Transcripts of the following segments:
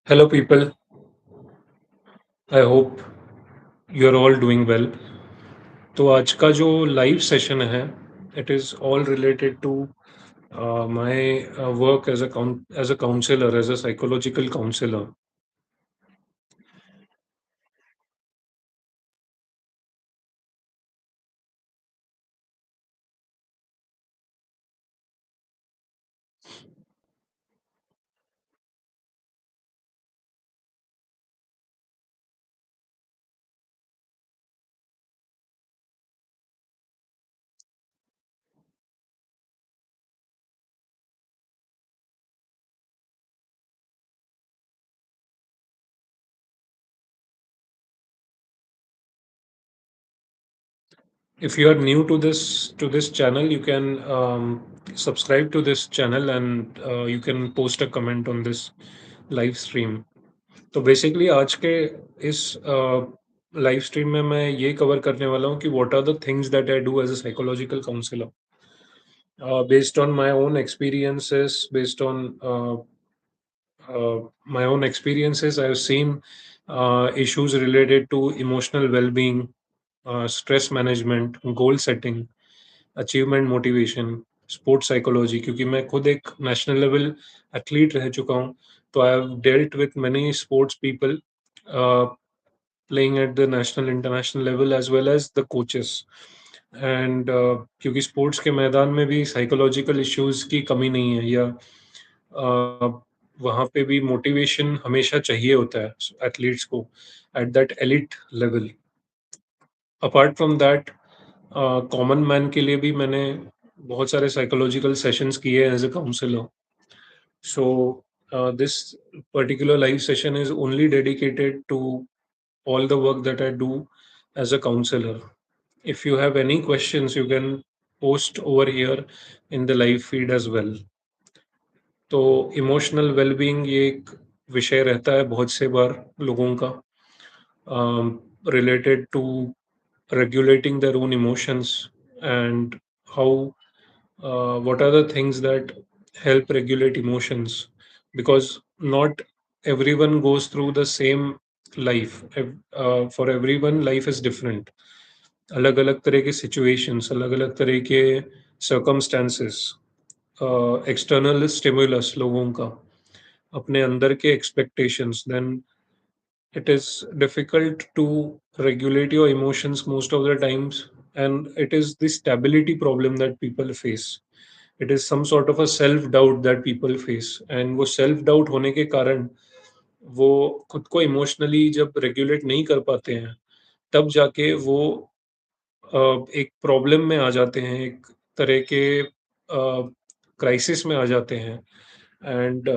Hello, people. I hope you're all doing well. तो आज का जो लाइव सेशन है, it is all related to my work as a counselor, as a psychological counselor. If you are new to this channel, you can subscribe to this channel and you can post a comment on this live stream. तो basically आज के इस live stream में मैं ये cover करने वाला हूँ कि what are the things that I do as a psychological counsellor based on my own experiences, based on my own experiences, I've seen issues related to emotional well-being, stress management, goal setting, achievement motivation, sports psychology. क्योंकि मैं खुद एक national level athlete रह चुका हूँ, तो I have dealt with many sports people uh, playing at the national international level as well as the coaches. And क्योंकि sports के मैदान में भी साइकोलॉजिकल इश्यूज की कमी नहीं है या वहाँ पे भी मोटिवेशन हमेशा चाहिए होता है एथलीट्स को at that elite level. Apart from that common man के लिए भी मैंने बहुत सारे साइकोलॉजिकल सेशंस किए as a counsellor. So this particular live session is only dedicated to all the work that I do as a counselor. If you have any questions, you can post over here in the live feed as well. तो emotional wellbeing ये एक विषय रहता है बहुत से बार लोगों का, related to regulating their own emotions and how what are the things that help regulate emotions, because not everyone goes through the same life. For everyone life is different. अलग अलग तरह के सिचुएशंस, अलग अलग तरह के सर्कमस्टेंसेस, एक्सटर्नल स्टिमुलस लोगों का, अपने अंदर के expectations, then it is difficult to regulate your emotions most of the times, and it is the stability problem that people face. It is some sort of a self doubt that people face, and वो self doubt होने के कारण वो खुद को emotionally जब regulate नहीं कर पाते हैं, तब जाके वो एक प्रॉब्लम में आ जाते हैं, एक तरह के क्राइसिस में आ जाते हैं। And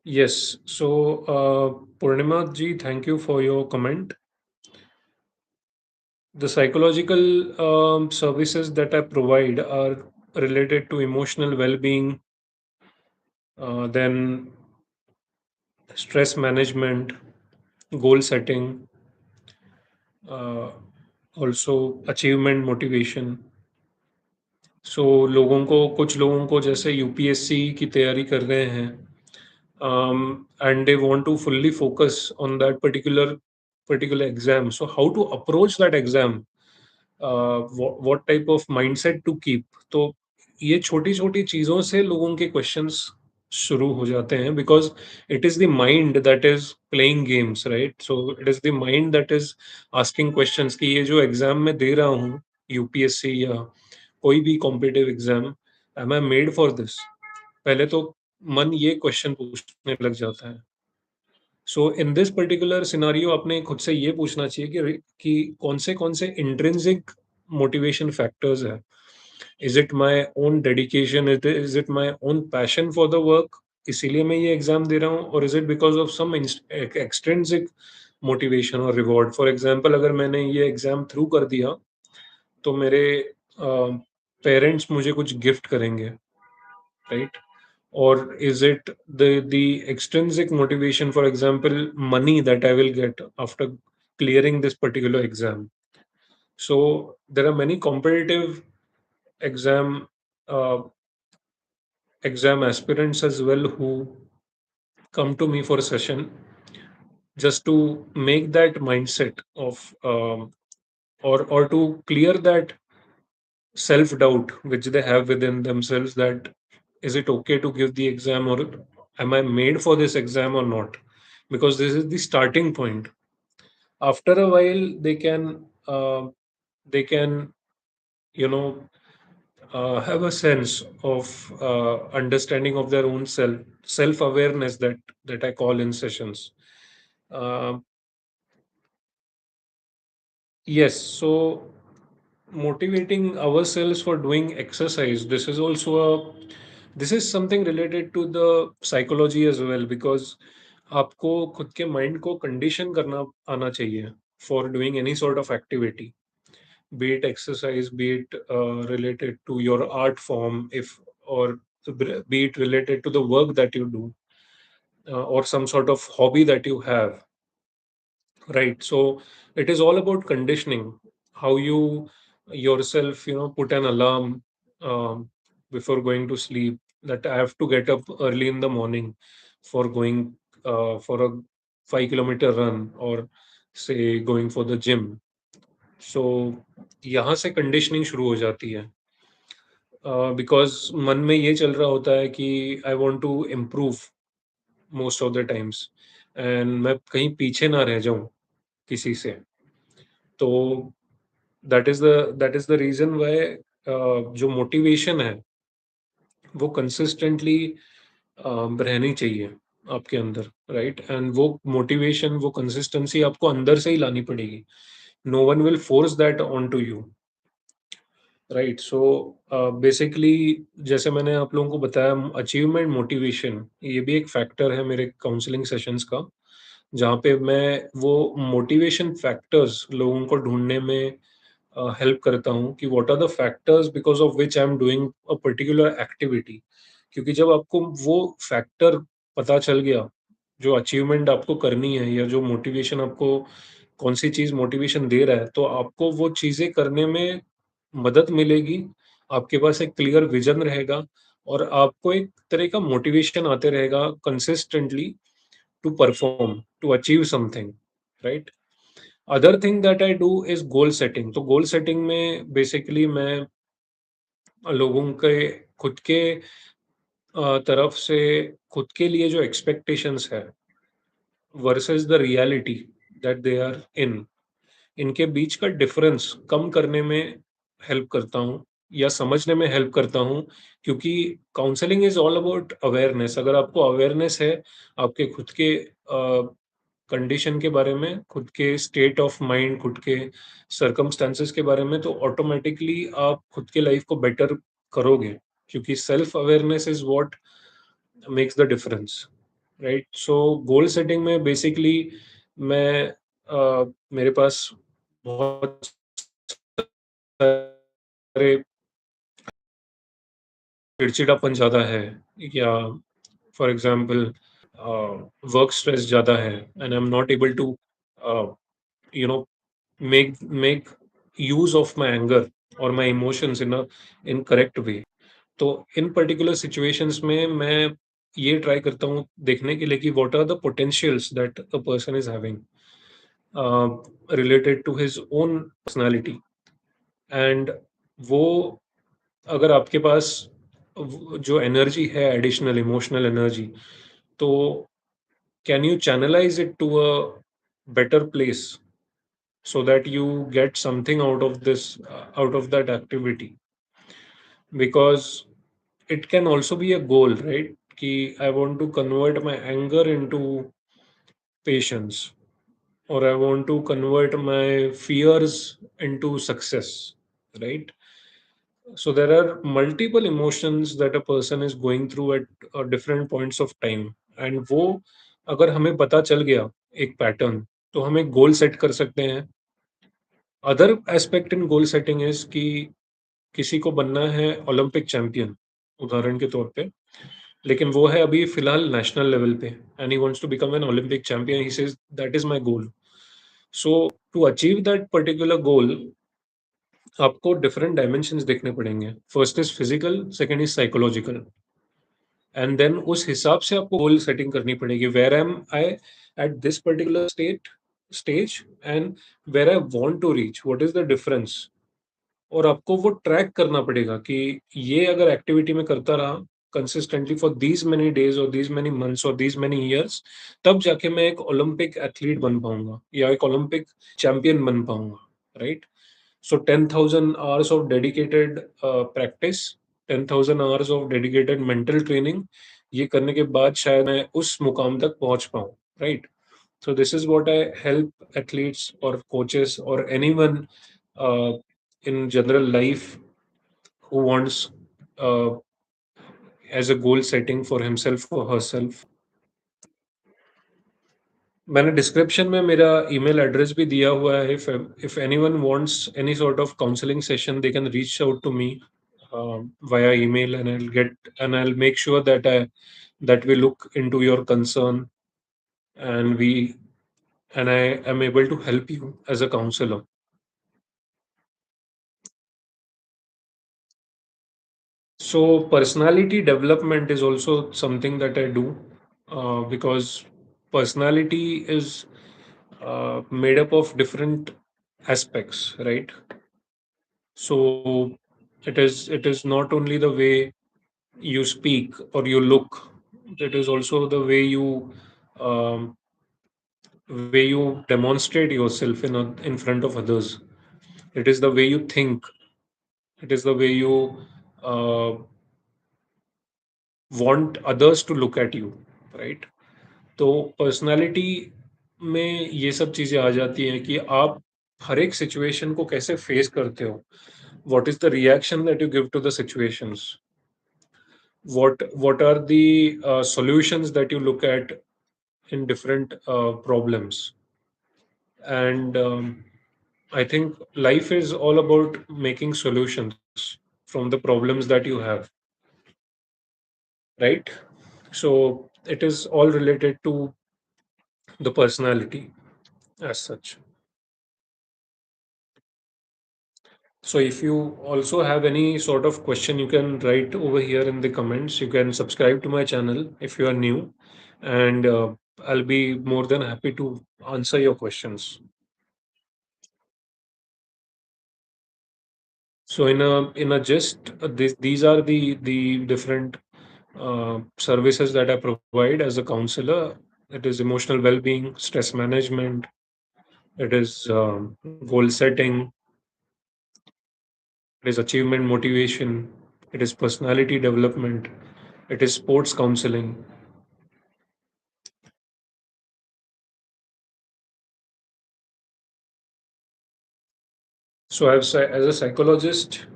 yes, so Purnima ji, thank you for your comment. The psychological services that I provide are related to emotional well-being, then stress management, goal setting, uh, also achievement motivation. So कुछ लोगों को जैसे यूपीएससी की तैयारी कर रहे हैं, and they want to fully focus on that particular exam. So how to approach that exam, what type of mindset to keep. तो ये छोटी-छोटी चीज़ों से लोगों के क्वेश्चंस शुरू हो जाते हैं, because it is the mind that is playing games, right? So it is the mind that is asking questions कि ये जो एग्ज़ाम मैं दे रहा हूँ, यूपीएससी या कोई भी competitive exam, am I made for this? पहले तो मन ये क्वेश्चन पूछने लग जाता है। So in this particular scenario अपने खुद से ये पूछना चाहिए कि कौन से इंट्रिंसिक मोटिवेशन फैक्टर्स हैं। Is it my own dedication, is it my own passion for the work, इसीलिए मैं ये एग्जाम दे रहा हूँ, और is it because of some extrinsic motivation और रिवॉर्ड? फॉर एग्जांपल, अगर मैंने ये एग्जाम थ्रू कर दिया तो मेरे पेरेंट्स मुझे कुछ गिफ्ट करेंगे, right? Or is it the extrinsic motivation, for example, money that I will get after clearing this particular exam? So there are many competitive exam uh, exam aspirants as well who come to me for a session just to make that mindset of or to clear that self doubt which they have within themselves, that is it okay to give the exam, or am I made for this exam or not? Because this is the starting point. After a while they can you know have a sense of understanding of their own self awareness, that I call in sessions. uh, yes, so motivating ourselves for doing exercise, this is also a this is something related to the psychology as well, because आपको खुद के mind को condition करना आना चाहिए for doing any sort of activity, be it exercise, be it related to your art form, if or be it related to the work that you do, or some sort of hobby that you have, right? So it is all about conditioning, how you yourself, put an alarm before going to sleep, that I have to get up early in the morning for going for a 5 kilometer run, or say going for the gym. सो यहाँ से conditioning शुरू हो जाती है, because मन में ये चल रहा होता है कि I want to improve most of the times, and मैं कहीं पीछे ना रह जाऊं किसी से। तो that is the reason why जो मोटिवेशन है वो कंसिस्टेंटली रहनी चाहिए आपके अंदर, राइट? एंड वो मोटिवेशन, वो कंसिस्टेंसी आपको अंदर से ही लानी पड़ेगी। No one will force that on to you, right? So basically जैसे मैंने आप लोगों को बताया, अचीवमेंट मोटिवेशन ये भी एक फैक्टर है मेरे काउंसलिंग सेशंस का, जहाँ पे मैं वो मोटिवेशन फैक्टर्स लोगों को ढूंढने में हेल्प करता हूँ कि what are the factors because of which I am doing a particular activity. क्योंकि जब आपको वो फैक्टर पता चल गया, जो अचीवमेंट आपको करनी है या जो मोटिवेशन आपको, कौन सी चीज़ मोटिवेशन दे रहा है, तो आपको वो चीज़ें करने में मदद मिलेगी, आपके पास एक क्लियर विज़न रहेगा, और आपको एक तरह का मोटिवेशन आते रहेगा consistently to perform, to achieve something, right? Other thing that I do is goal setting. तो गोल सेटिंग में बेसिकली मैं लोगों के खुद के तरफ से खुद के लिए जो एक्सपेक्टेशंस है versus the reality that they are in, इनके बीच का डिफरेंस कम करने में हेल्प करता हूँ, या समझने में हेल्प करता हूँ। क्योंकि counselling is all about awareness. अगर आपको अवेयरनेस है आपके खुद के कंडीशन के बारे में, खुद के स्टेट ऑफ माइंड, खुद के सर्कमस्टेंसेस के बारे में, तो ऑटोमेटिकली आप खुद के लाइफ को बेटर करोगे, क्योंकि self awareness is what makes the difference, right? So goal setting में बेसिकली मैं मेरे पास बहुत सारे चिड़चिड़ापन ज़्यादा है, या फॉर एग्जांपल वर्क स्ट्रेस ज़्यादा है, and I am not able to you know make use of my anger or my emotions in correct way। तो इन पर्टिकुलर सिचुएशंस में मैं ये ट्राई करता हूँ देखने के लिए कि what are the potentials that a person is having related to his own personality. And वो अगर आपके पास जो एनर्जी है, एडिशनल इमोशनल एनर्जी, तो can you channelise it to a better place so that you get something out of this, out of that activity? Because it can also be a goal, right? Ki I want to convert my anger into patience, or I want to convert my fears into success, right? So there are multiple emotions that a person is going through at different points of time, and वो अगर हमें पता चल गया एक pattern, तो हम एक गोल सेट कर सकते हैं। Other aspect in goal setting is कि किसी को बनना है ओलंपिक चैंपियन, उदाहरण के तौर पे, लेकिन वो है अभी फिलहाल नेशनल लेवल पे, and he wants to become an Olympic champion. He says that is my goal. So to achieve that particular goal आपको डिफरेंट डायमेंशंस देखने पड़ेंगे। First is physical, second is psychological. And then उस हिसाब से आपको goal setting करनी पड़ेगी, where am I at this particular stage and where I want to reach, what is the difference. और आपको वो ट्रैक करना पड़ेगा कि ये अगर एक्टिविटी में करता रहा consistently for these many days और दीज मेनी मंथ्स और दीज मेनी ईयर्स, तब जाके मैं एक ओलंपिक एथलीट बन पाऊंगा या एक ओलंपिक चैंपियन बन पाऊंगा, right. So 10,000 hours of dedicated practice, 10,000 hours of dedicated mental training, ये करने के बाद शायद मैं उस मुकाम तक पहुंच पाऊं, right? So this is what I help athletes or coaches or anyone uh, in general life who wants uh, as a goal setting for himself or herself. मैंने डिस्क्रिप्शन में मेरा ईमेल एड्रेस भी दिया हुआ है। If anyone wants any sort of counselling session they can reach out to me via email, and I'll make sure that we look into your concern, and we and I am able to help you as a counselor. So personality development is also something that I do, because personality is made up of different aspects, right? So it is not only the way you speak or you look, it is also the um, way you demonstrate yourself in front of others. It is the way you think. It is the way you uh, want others to look at you, right? तो personality में ये सब चीजें आ जाती हैं कि आप हर एक सिचुएशन को कैसे फेस करते हो, what is the reaction that you give to the situations, what are the solutions that you look at in different problems. And I think life is all about making solutions from the problems that you have, right? So it is all related to the personality as such. So if you also have any sort of question, you can write over here in the comments. You can subscribe to my channel if you are new, and I'll be more than happy to answer your questions. So in a gist, these are the different services that I provide as a counselor. It is emotional well-being, stress management, it is goal setting, it is achievement motivation, it is personality development, it is sports counseling. So as a psychologist,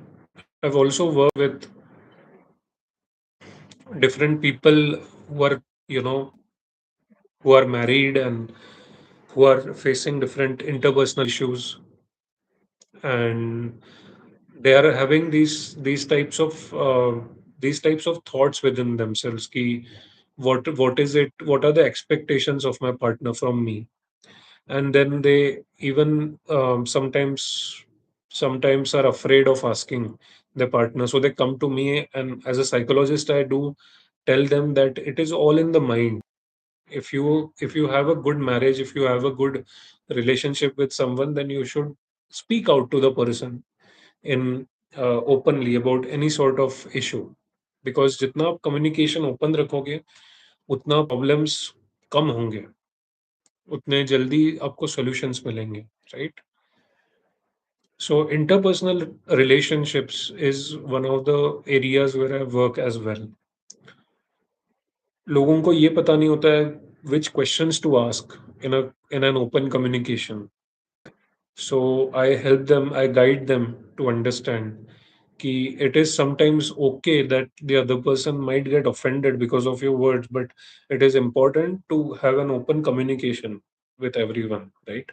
I've also worked with different people who are, you know, who are married and who are facing different interpersonal issues, and they are having these types of thoughts within themselves. Ki, what is it? What are the expectations of my partner from me? And then they even sometimes are afraid of asking their partner, so they come to me, and as a psychologist I do tell them that it is all in the mind. If you have a good marriage, if you have a good relationship with someone, then you should speak out to the person in openly about any sort of issue, because जितना आप communication open रखोगे उतना problems कम होंगे, उतने जल्दी आपको solutions मिलेंगे, right. So interpersonal relationships is one of the areas where I work as well. लोगों को ये पता नहीं होता है which questions to ask in an open communication. So I help them, I guide them to understand कि it is sometimes okay that the other person might get offended because of your words, but it is important to have an open communication with everyone, right?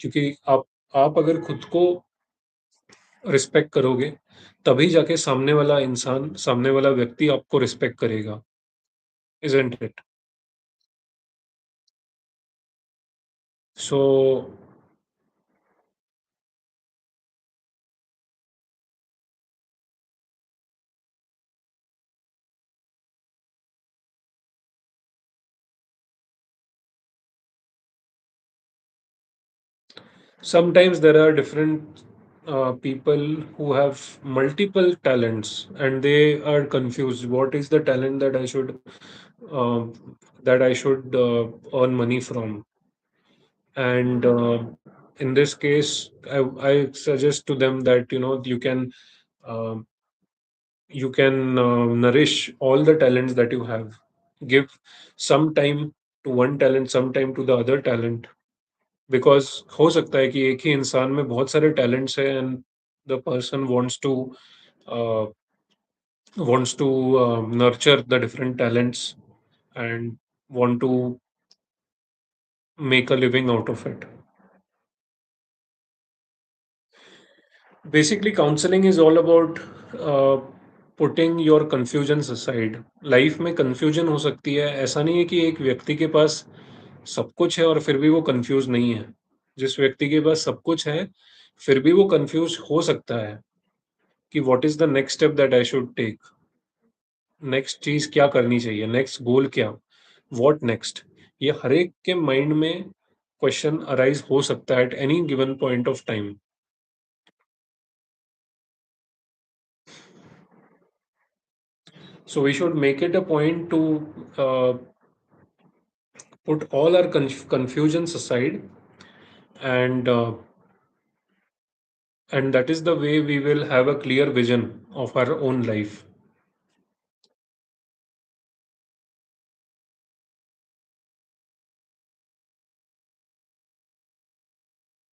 क्योंकि आप अगर खुद को respect करोगे, तभी जाके सामने वाला व्यक्ति आपको रिस्पेक्ट करेगा, isn't it? So Sometimes there are different people who have multiple talents and they are confused. What is the talent uh, that I should earn money from? And in this case, I suggest to them that um you can nourish all the talents that you have. Give some time to one talent, some time to the other talent, because हो सकता है कि एक ही इंसान में बहुत सारे talents हैं and the person uh, wants to nurture the different talents and want to make a living out of it. Basically, counseling is all about uh, putting your confusions aside. Life में confusion हो सकती है, ऐसा नहीं है कि एक व्यक्ति के पास सब कुछ है और फिर भी वो कंफ्यूज नहीं है। जिस व्यक्ति के पास सब कुछ है, फिर भी वो कंफ्यूज हो सकता है कि what is the next step that I should take? Next चीज़ क्या करनी चाहिए? नेक्स्ट गोल क्या? What next? ये हर एक के माइंड में क्वेश्चन अराइज़ हो सकता है at any given point of time. So we should make it a point to put all our confusions aside, and that is the way we will have a clear vision of our own life.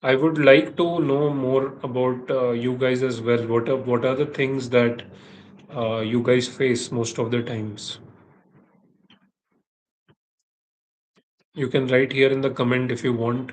I would like to know more about you guys as well. What are the things that you guys face most of the times? You can write here in the comment if you want.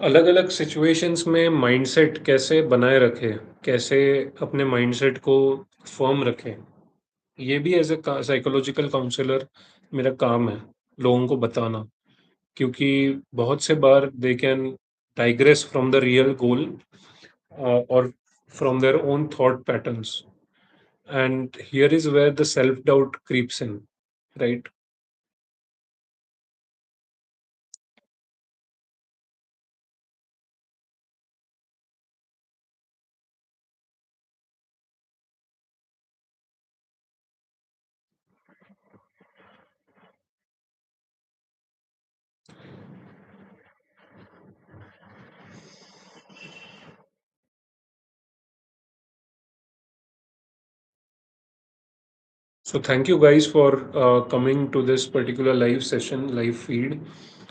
अलग-अलग situations में mindset कैसे बनाए रखें, कैसे अपने mindset को firm रखें, ये भी एज़ अ साइकोलॉजिकल काउंसलर मेरा काम है, लोगों को बताना। क्योंकि बहुत से बार they can digress from the real goal और from their own thought patterns, and here is where the self doubt creeps in, right? So thank you guys for coming to this particular live session, live feed.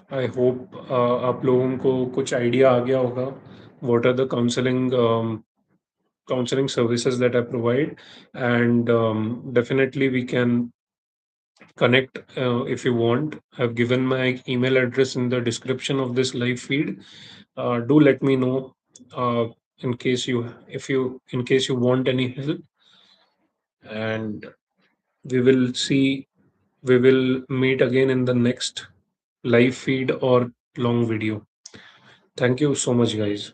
I hope आप लोगों को कुछ idea आ गया होगा. What are the counseling services that I provide, and definitely we can connect if you want. I've given my email address in the description of this live feed. Do let me know uh, in case you if you in case you want any help, and we will see we will meet again in the next live feed or long video. Thank you so much, guys.